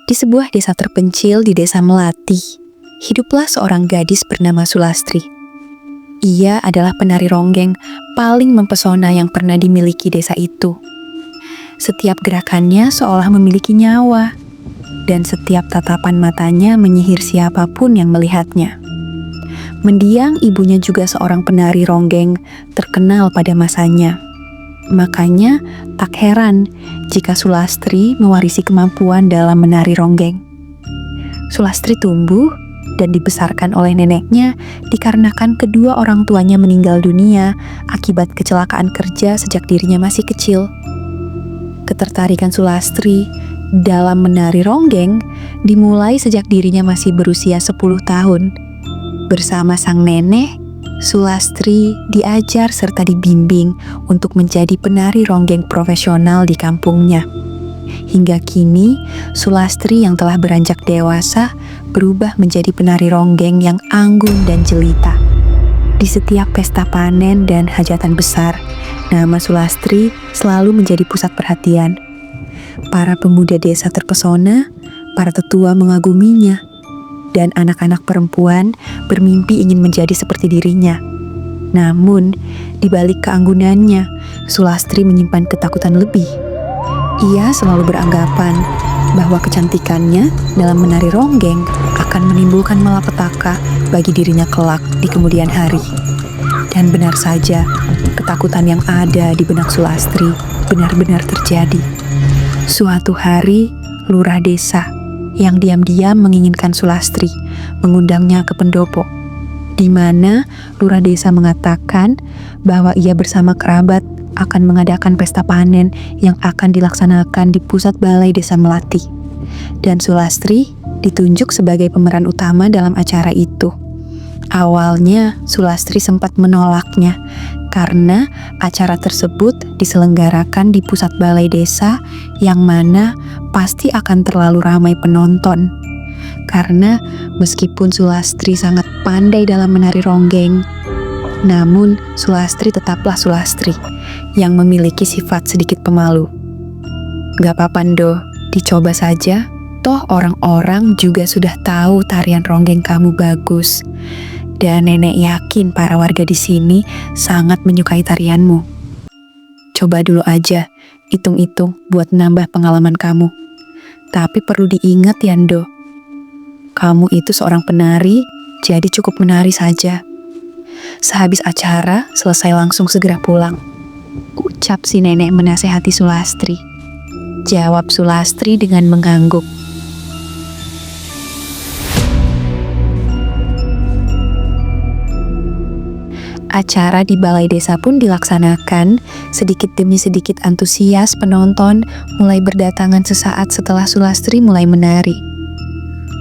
Di sebuah desa terpencil di desa Melati, hiduplah seorang gadis bernama Sulastri. Ia adalah penari ronggeng paling mempesona yang pernah dimiliki desa itu. Setiap gerakannya seolah memiliki nyawa, dan setiap tatapan matanya menyihir siapapun yang melihatnya. Mendiang ibunya juga seorang penari ronggeng terkenal pada masanya. Makanya tak heran jika Sulastri mewarisi kemampuan dalam menari ronggeng. Sulastri tumbuh dan dibesarkan oleh neneknya dikarenakan kedua orang tuanya meninggal dunia akibat kecelakaan kerja sejak dirinya masih kecil. Ketertarikan Sulastri dalam menari ronggeng dimulai sejak dirinya masih berusia 10 tahun. Bersama sang nenek, Sulastri diajar serta dibimbing untuk menjadi penari ronggeng profesional di kampungnya. Hingga kini, Sulastri yang telah beranjak dewasa berubah menjadi penari ronggeng yang anggun dan jelita. Di setiap pesta panen dan hajatan besar, nama Sulastri selalu menjadi pusat perhatian. Para pemuda desa terpesona, para tetua mengaguminya, dan anak-anak perempuan bermimpi ingin menjadi seperti dirinya. Namun, di balik keanggunannya, Sulastri menyimpan ketakutan lebih. Ia selalu beranggapan bahwa kecantikannya dalam menari ronggeng akan menimbulkan malapetaka bagi dirinya kelak di kemudian hari. Dan benar saja, ketakutan yang ada di benak Sulastri benar-benar terjadi. Suatu hari, lurah desa yang diam-diam menginginkan Sulastri mengundangnya ke pendopo, di mana lurah desa mengatakan bahwa ia bersama kerabat akan mengadakan pesta panen yang akan dilaksanakan di pusat balai desa Melati. Dan Sulastri ditunjuk sebagai pemeran utama dalam acara itu. Awalnya Sulastri sempat menolaknya karena acara tersebut diselenggarakan di pusat balai desa yang mana pasti akan terlalu ramai penonton. Karena meskipun Sulastri sangat pandai dalam menari ronggeng, namun Sulastri tetaplah Sulastri yang memiliki sifat sedikit pemalu. Gak apa-apa Ndo, dicoba saja. Toh orang-orang juga sudah tahu tarian ronggeng kamu bagus. Dan nenek yakin para warga di sini sangat menyukai tarianmu. Coba dulu aja, hitung-hitung buat nambah pengalaman kamu. Tapi perlu diingat ya Ndo, kamu itu seorang penari, jadi cukup menari saja. Sehabis acara, selesai langsung segera pulang. Ucap si nenek menasehati Sulastri. Jawab Sulastri dengan mengangguk. Acara di balai desa pun dilaksanakan. Sedikit demi sedikit antusias penonton mulai berdatangan sesaat setelah Sulastri mulai menari.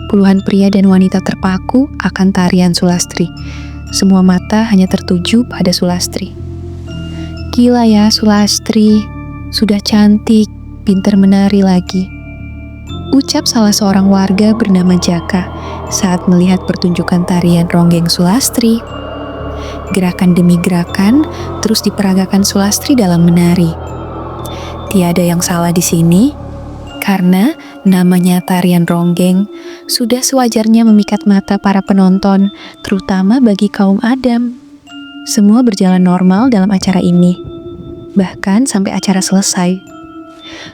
Puluhan pria dan wanita terpaku akan tarian Sulastri. Semua mata hanya tertuju pada Sulastri. Gila ya Sulastri, sudah cantik, pintar menari lagi. Ucap salah seorang warga bernama Jaka saat melihat pertunjukan tarian ronggeng Sulastri. Gerakan demi gerakan terus diperagakan Sulastri dalam menari. Tiada yang salah di sini, karena namanya tarian ronggeng sudah sewajarnya memikat mata para penonton, terutama bagi kaum Adam. Semua berjalan normal dalam acara ini, bahkan sampai acara selesai.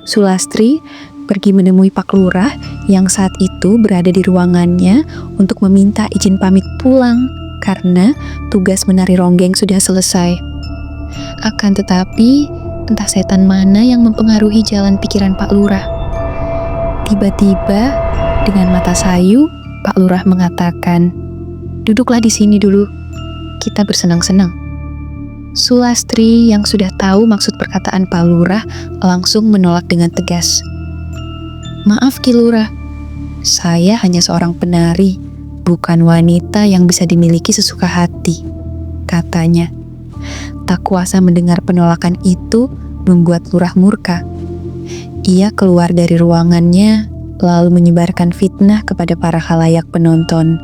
Sulastri pergi menemui Pak Lurah yang saat itu berada di ruangannya untuk meminta izin pamit pulang karena tugas menari ronggeng sudah selesai. Akan tetapi, entah setan mana yang mempengaruhi jalan pikiran Pak Lurah. Tiba-tiba, dengan mata sayu, Pak Lurah mengatakan, "Duduklah di sini dulu, kita bersenang-senang." Sulastri yang sudah tahu maksud perkataan Pak Lurah langsung menolak dengan tegas. "Maaf Ki Lurah, saya hanya seorang penari, bukan wanita yang bisa dimiliki sesuka hati," katanya. Tak kuasa mendengar penolakan itu membuat Lurah murka. Ia keluar dari ruangannya lalu menyebarkan fitnah kepada para khalayak penonton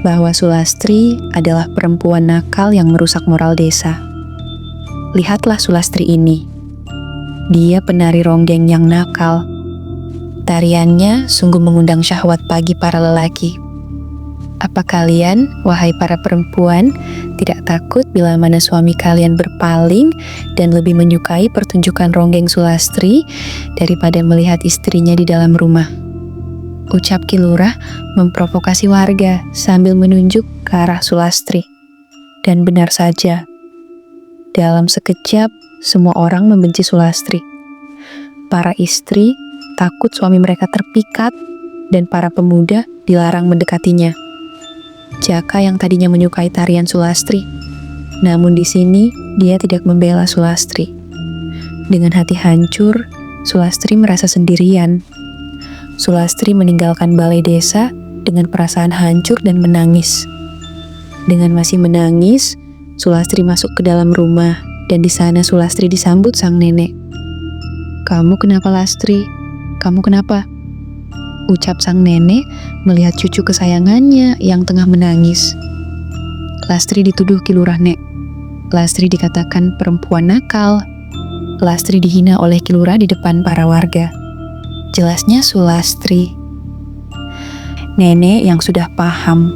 bahwa Sulastri adalah perempuan nakal yang merusak moral desa. Lihatlah Sulastri ini. Dia penari ronggeng yang nakal. Tariannya sungguh mengundang syahwat pagi para lelaki. Apa kalian, wahai para perempuan, tidak takut bila mana suami kalian berpaling dan lebih menyukai pertunjukan ronggeng Sulastri daripada melihat istrinya di dalam rumah? Ucap Ki Lurah memprovokasi warga sambil menunjuk ke arah Sulastri. Dan benar saja, dalam sekejap semua orang membenci Sulastri. Para istri takut suami mereka terpikat dan para pemuda dilarang mendekatinya. Jaka yang tadinya menyukai tarian Sulastri, namun di sini dia tidak membela Sulastri. Dengan hati hancur, Sulastri merasa sendirian. Sulastri meninggalkan balai desa dengan perasaan hancur dan menangis. Dengan masih menangis, Sulastri masuk ke dalam rumah dan di sana Sulastri disambut sang nenek. "Kamu kenapa, Lastri? Kamu kenapa?" ucap sang nenek melihat cucu kesayangannya yang tengah menangis. "Lastri dituduh Ki Lurah, Nek. Lastri dikatakan perempuan nakal. Lastri dihina oleh Ki Lurah di depan para warga," jelasnya Sulastri. Nenek yang sudah paham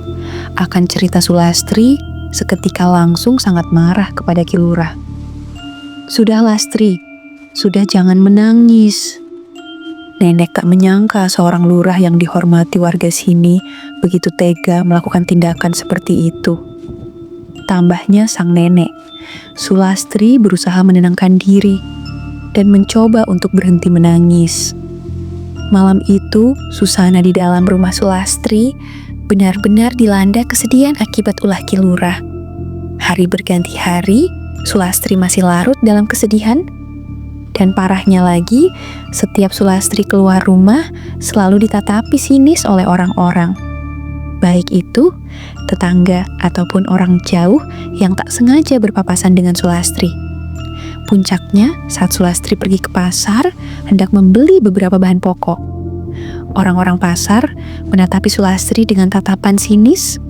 akan cerita Sulastri seketika langsung sangat marah kepada Ki Lurah. "Sudah, Lastri, sudah, jangan menangis." Nenek tak menyangka seorang lurah yang dihormati warga sini begitu tega melakukan tindakan seperti itu. Tambahnya sang nenek, Sulastri berusaha menenangkan diri dan mencoba untuk berhenti menangis. Malam itu, suasana di dalam rumah Sulastri benar-benar dilanda kesedihan akibat ulah Ki Lurah. Hari berganti hari, Sulastri masih larut dalam kesedihan. Dan parahnya lagi, setiap Sulastri keluar rumah selalu ditatapi sinis oleh orang-orang. Baik itu tetangga ataupun orang jauh yang tak sengaja berpapasan dengan Sulastri. Puncaknya saat Sulastri pergi ke pasar hendak membeli beberapa bahan pokok. Orang-orang pasar menatapi Sulastri dengan tatapan sinis,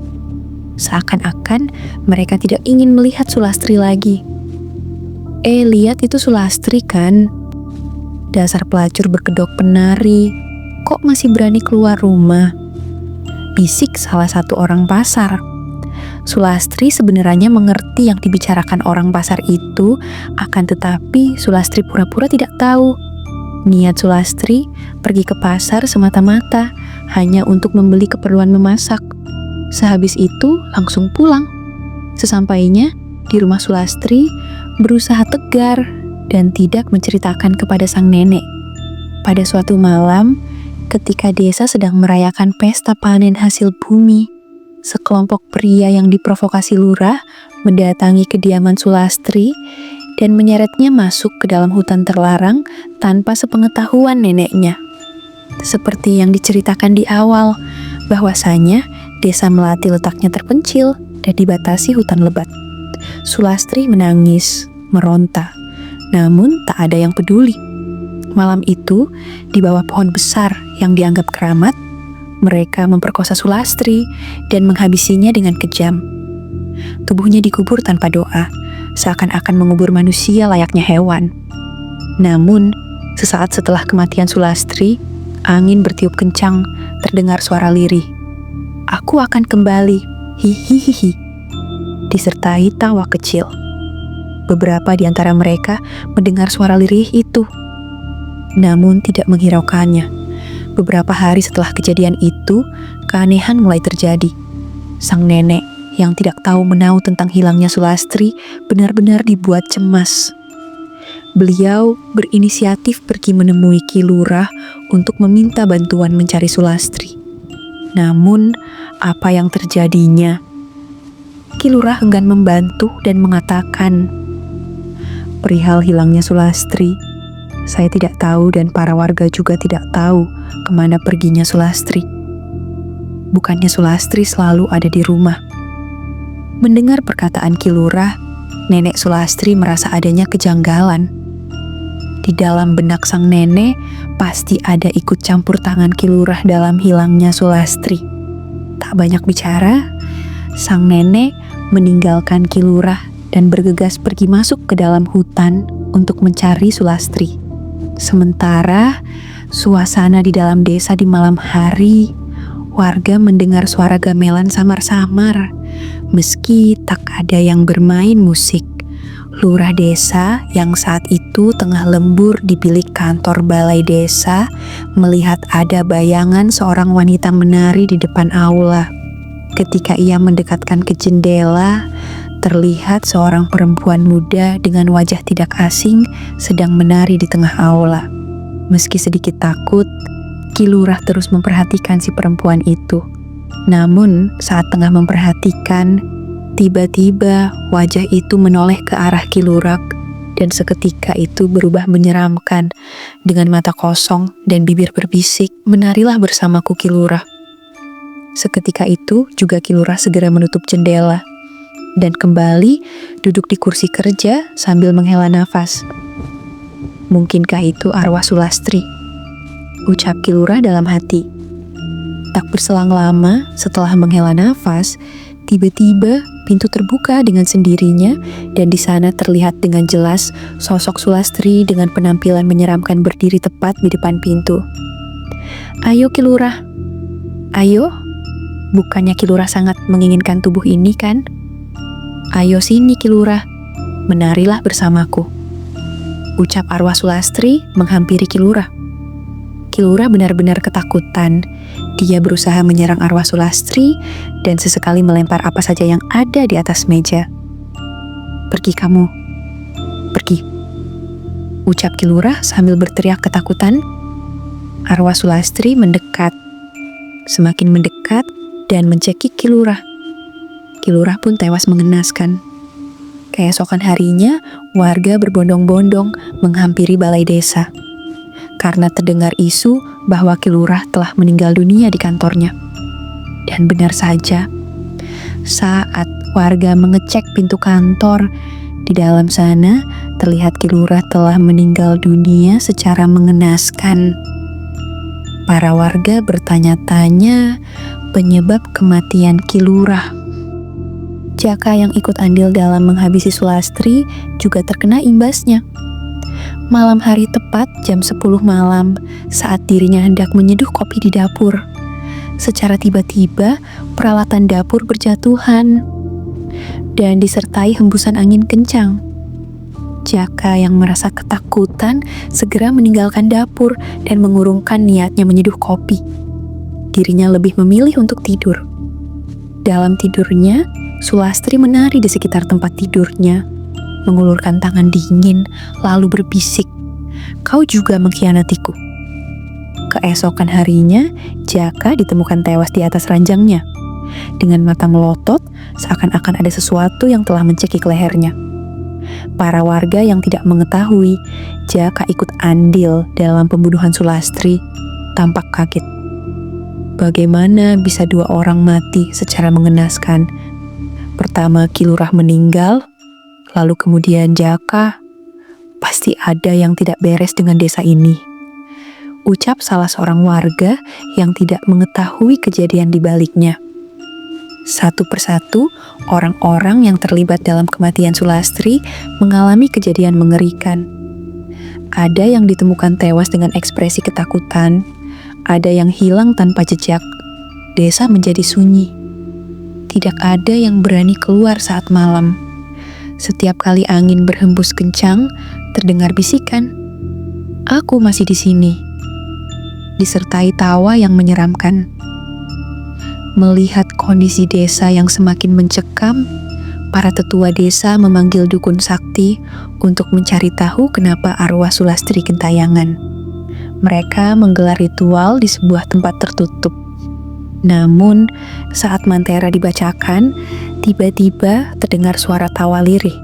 seakan-akan mereka tidak ingin melihat Sulastri lagi. Lihat itu Sulastri kan? Dasar pelacur berkedok penari, kok masih berani keluar rumah? Bisik salah satu orang pasar. Sulastri sebenarnya mengerti yang dibicarakan orang pasar itu, akan tetapi Sulastri pura-pura tidak tahu. Niat Sulastri pergi ke pasar semata-mata hanya untuk membeli keperluan memasak. Sehabis itu langsung pulang. Sesampainya di rumah Sulastri, berusaha tegar dan tidak menceritakan kepada sang nenek. Pada suatu malam, ketika desa sedang merayakan pesta panen hasil bumi, sekelompok pria yang diprovokasi lurah mendatangi kediaman Sulastri dan menyeretnya masuk ke dalam hutan terlarang tanpa sepengetahuan neneknya. Seperti yang diceritakan di awal, bahwasanya desa Melati letaknya terpencil dan dibatasi hutan lebat. Sulastri menangis, meronta, namun tak ada yang peduli. Malam itu, di bawah pohon besar yang dianggap keramat, mereka memperkosa Sulastri dan menghabisinya dengan kejam. Tubuhnya dikubur tanpa doa, seakan-akan mengubur manusia layaknya hewan. Namun, sesaat setelah kematian Sulastri, angin bertiup kencang, terdengar suara lirih. "Aku akan kembali, hihihihi," disertai tawa kecil. Beberapa di antara mereka mendengar suara lirih itu, namun tidak menghiraukannya. Beberapa hari setelah kejadian itu, keanehan mulai terjadi. Sang nenek yang tidak tahu menau tentang hilangnya Sulastri benar-benar dibuat cemas. Beliau berinisiatif pergi menemui Ki Lurah untuk meminta bantuan mencari Sulastri. Namun, apa yang terjadinya? Ki Lurah enggan membantu dan mengatakan, "Perihal hilangnya Sulastri, saya tidak tahu dan para warga juga tidak tahu kemana perginya Sulastri. Bukannya Sulastri selalu ada di rumah." Mendengar perkataan Ki Lurah, nenek Sulastri merasa adanya kejanggalan. Di dalam benak sang nenek, pasti ada ikut campur tangan Ki Lurah dalam hilangnya Sulastri. Tak banyak bicara, sang nenek meninggalkan Ki Lurah dan bergegas pergi masuk ke dalam hutan untuk mencari Sulastri. Sementara Suasana di dalam desa di malam hari, warga mendengar suara gamelan samar-samar, meski tak ada yang bermain musik. Lurah desa yang saat itu tengah lembur di bilik kantor balai desa melihat ada bayangan seorang wanita menari di depan aula. Ketika ia mendekatkan ke jendela, terlihat seorang perempuan muda dengan wajah tidak asing sedang menari di tengah aula. Meski sedikit takut, Ki Lurah terus memperhatikan si perempuan itu. Namun saat tengah memperhatikan, tiba-tiba wajah itu menoleh ke arah Ki Lurah dan seketika itu berubah menyeramkan. Dengan mata kosong dan bibir berbisik, "Menarilah bersamaku, Ki Lurah." Seketika itu juga Ki Lurah segera menutup jendela dan kembali duduk di kursi kerja sambil menghela nafas. "Mungkinkah itu arwah Sulastri?" ucap Ki Lurah dalam hati. Tak berselang lama setelah menghela nafas, tiba-tiba pintu terbuka dengan sendirinya dan di sana terlihat dengan jelas sosok Sulastri dengan penampilan menyeramkan berdiri tepat di depan pintu. "Ayo Ki Lurah." "Ayo? Bukannya Ki Lurah sangat menginginkan tubuh ini kan? Ayo sini Ki Lurah, menarilah bersamaku," ucap arwah Sulastri menghampiri Ki Lurah. Ki Lurah benar-benar ketakutan. Dia berusaha menyerang arwah Sulastri dan sesekali melempar apa saja yang ada di atas meja. "Pergi kamu, pergi," ucap Ki Lurah sambil berteriak ketakutan. Arwah Sulastri mendekat, semakin mendekat dan mencekik Ki Lurah. Ki Lurah pun tewas mengenaskan. Keesokan harinya, warga berbondong-bondong menghampiri balai desa karena terdengar isu bahwa Ki Lurah telah meninggal dunia di kantornya. Dan benar saja, saat warga mengecek pintu kantor, di dalam sana terlihat Ki Lurah telah meninggal dunia secara mengenaskan. Para warga bertanya-tanya penyebab kematian Ki Lurah. Jaka yang ikut andil dalam menghabisi Sulastri juga terkena imbasnya. Malam hari tepat jam 10 malam, saat dirinya hendak menyeduh kopi di dapur, secara tiba-tiba peralatan dapur berjatuhan dan disertai hembusan angin kencang. Jaka yang merasa ketakutan segera meninggalkan dapur dan mengurungkan niatnya menyeduh kopi. Dirinya lebih memilih untuk tidur. Dalam tidurnya, Sulastri menari di sekitar tempat tidurnya, mengulurkan tangan dingin, lalu berbisik, "Kau juga mengkhianatiku." Keesokan harinya, Jaka ditemukan tewas di atas ranjangnya, dengan mata melotot, seakan-akan ada sesuatu yang telah mencekik lehernya. Para warga yang tidak mengetahui Jaka ikut andil dalam pembunuhan Sulastri tampak kaget. Bagaimana bisa dua orang mati secara mengenaskan? Pertama Ki Lurah meninggal, lalu kemudian Jaka. Pasti ada yang tidak beres dengan desa ini, ucap salah seorang warga yang tidak mengetahui kejadian di baliknya. Satu persatu, orang-orang yang terlibat dalam kematian Sulastri mengalami kejadian mengerikan. Ada yang ditemukan tewas dengan ekspresi ketakutan, ada yang hilang tanpa jejak. Desa menjadi sunyi. Tidak ada yang berani keluar saat malam. Setiap kali angin berhembus kencang, terdengar bisikan, "Aku masih di sini," disertai tawa yang menyeramkan. Melihat kondisi desa yang semakin mencekam, para tetua desa memanggil dukun sakti untuk mencari tahu kenapa arwah Sulastri gentayangan. Mereka menggelar ritual di sebuah tempat tertutup. Namun, saat mantera dibacakan, tiba-tiba terdengar suara tawa lirih.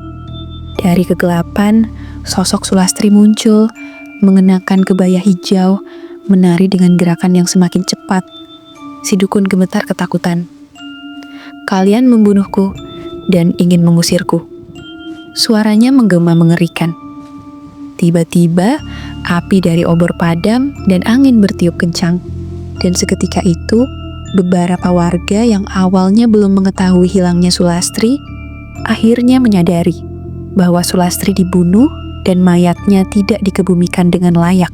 Dari kegelapan, sosok Sulastri muncul, mengenakan kebaya hijau, menari dengan gerakan yang semakin cepat. Si dukun gemetar ketakutan. "Kalian membunuhku dan ingin mengusirku," suaranya menggema mengerikan. Tiba-tiba, api dari obor padam dan angin bertiup kencang. Dan seketika itu, beberapa warga yang awalnya belum mengetahui hilangnya Sulastri, akhirnya menyadari bahwa Sulastri dibunuh dan mayatnya tidak dikebumikan dengan layak.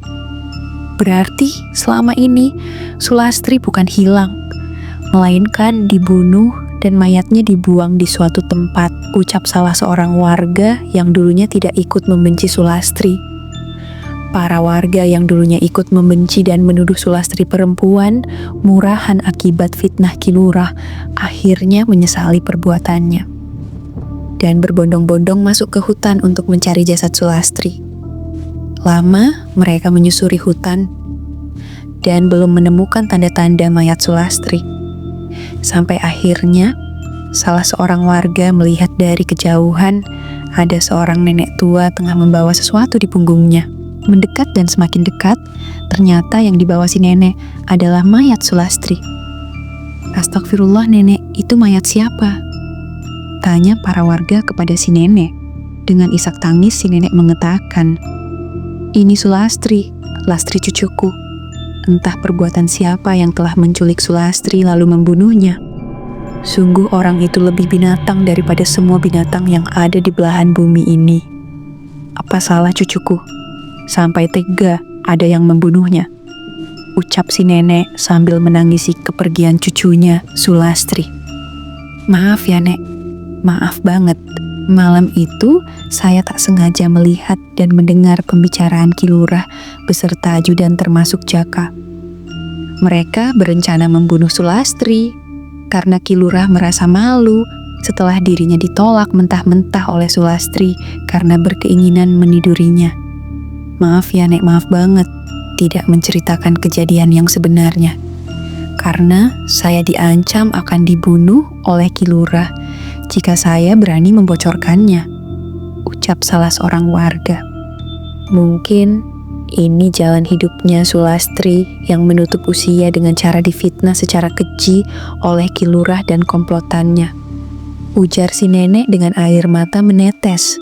Berarti selama ini Sulastri bukan hilang, melainkan dibunuh dan mayatnya dibuang di suatu tempat, ucap salah seorang warga yang dulunya tidak ikut membenci Sulastri. Para warga yang dulunya ikut membenci dan menuduh Sulastri perempuan murahan akibat fitnah Ki Lurah akhirnya menyesali perbuatannya dan berbondong-bondong masuk ke hutan untuk mencari jasad Sulastri. Lama mereka menyusuri hutan dan belum menemukan tanda-tanda mayat Sulastri. Sampai akhirnya salah seorang warga melihat dari kejauhan ada seorang nenek tua tengah membawa sesuatu di punggungnya. Mendekat dan semakin dekat, ternyata yang dibawa si nenek adalah mayat Sulastri. Astagfirullah nenek, itu mayat siapa? Tanya para warga kepada si nenek. Dengan isak tangis si nenek mengatakan, ini Sulastri, Lastri cucuku. Entah perbuatan siapa yang telah menculik Sulastri lalu membunuhnya. Sungguh orang itu lebih binatang daripada semua binatang yang ada di belahan bumi ini. Apa salah cucuku? Sampai tega ada yang membunuhnya, ucap si nenek sambil menangisi kepergian cucunya, Sulastri. Maaf ya nek, maaf banget. Malam itu saya tak sengaja melihat dan mendengar pembicaraan Ki Lurah beserta ajudan termasuk Jaka. Mereka berencana membunuh Sulastri karena Ki Lurah merasa malu setelah dirinya ditolak mentah-mentah oleh Sulastri karena berkeinginan menidurinya. Maaf ya nek, maaf banget tidak menceritakan kejadian yang sebenarnya. Karena saya diancam akan dibunuh oleh Ki Lurah jika saya berani membocorkannya, ucap salah seorang warga. Mungkin ini jalan hidupnya Sulastri yang menutup usia dengan cara difitnah secara keji oleh Ki Lurah dan komplotannya, ujar si nenek dengan air mata menetes.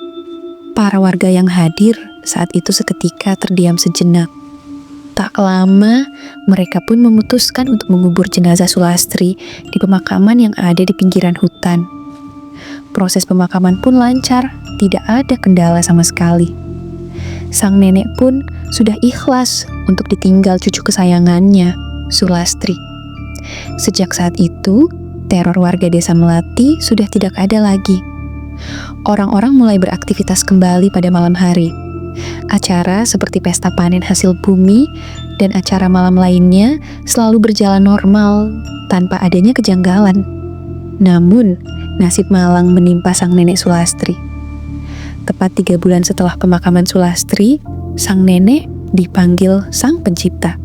Para warga yang hadir saat itu seketika terdiam sejenak. Tak lama, mereka pun memutuskan untuk mengubur jenazah Sulastri di pemakaman yang ada di pinggiran hutan. Proses pemakaman pun lancar, tidak ada kendala sama sekali. Sang nenek pun sudah ikhlas untuk ditinggal cucu kesayangannya, Sulastri. Sejak saat itu, teror warga desa Melati sudah tidak ada lagi. Orang-orang mulai beraktivitas kembali pada malam hari. Acara seperti pesta panen hasil bumi dan acara malam lainnya selalu berjalan normal tanpa adanya kejanggalan. Namun, nasib malang menimpa sang nenek Sulastri. Tepat 3 bulan setelah pemakaman Sulastri, sang nenek dipanggil Sang Pencipta.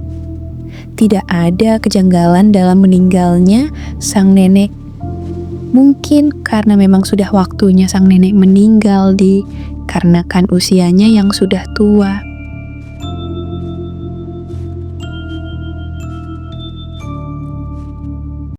Tidak ada kejanggalan dalam meninggalnya sang nenek. Mungkin karena memang sudah waktunya sang nenek meninggal dikarenakan usianya yang sudah tua.